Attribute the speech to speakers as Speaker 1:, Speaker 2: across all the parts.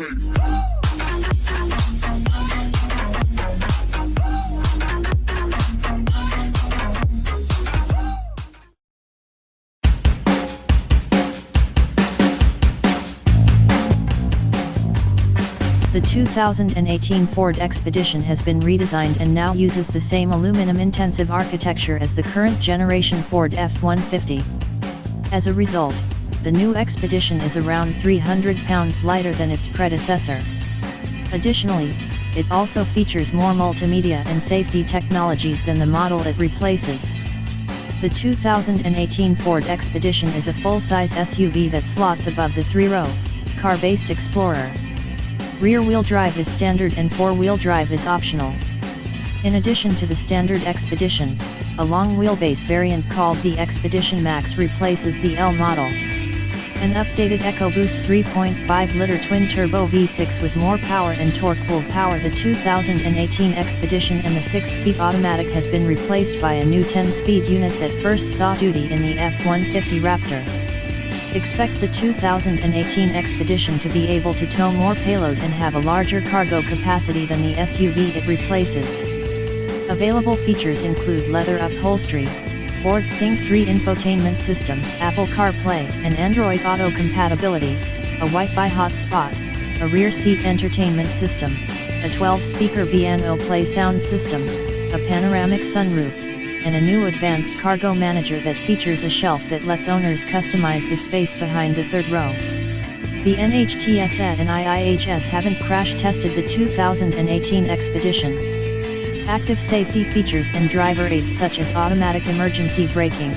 Speaker 1: The 2018 Ford Expedition has been redesigned and now uses the same aluminum-intensive architecture as the current generation Ford F-150. As a result, the new Expedition is around 300 pounds lighter than its predecessor. Additionally, it also features more multimedia and safety technologies than the model it replaces. The 2018 Ford Expedition is a full-size SUV that slots above the three-row, car-based Explorer. Rear-wheel drive is standard and four-wheel drive is optional. In addition to the standard Expedition, a long wheelbase variant called the Expedition Max replaces the L model. An updated EcoBoost 3.5-liter twin-turbo V6 with more power and torque will power the 2018 Expedition, and the 6-speed automatic has been replaced by a new 10-speed unit that first saw duty in the F-150 Raptor. Expect the 2018 Expedition to be able to tow more payload and have a larger cargo capacity than the SUV it replaces. Available features include leather upholstery, Ford Sync 3 infotainment system, Apple CarPlay and Android Auto compatibility, a Wi-Fi hotspot, a rear seat entertainment system, a 12-speaker B&O Play sound system, a panoramic sunroof, and a new advanced cargo manager that features a shelf that lets owners customize the space behind the third row. The NHTSA and IIHS haven't crash tested the 2018 Expedition. Active safety features and driver aids such as automatic emergency braking,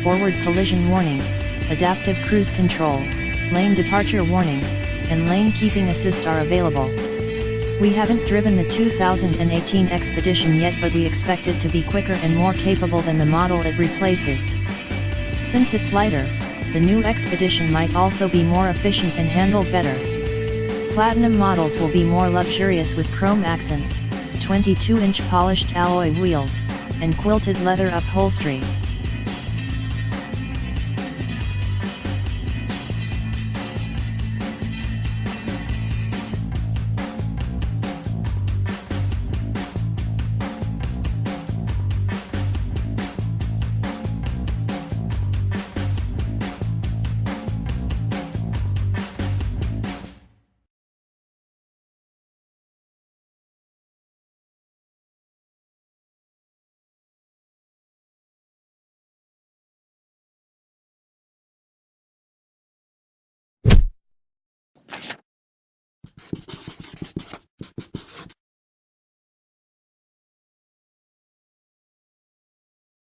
Speaker 1: forward collision warning, adaptive cruise control, lane departure warning, and lane keeping assist are available. We haven't driven the 2018 Expedition yet, but we expect it to be quicker and more capable than the model it replaces. Since it's lighter, the new Expedition might also be more efficient and handle better. Platinum models will be more luxurious with chrome accents, 22-inch polished alloy wheels, and quilted leather upholstery.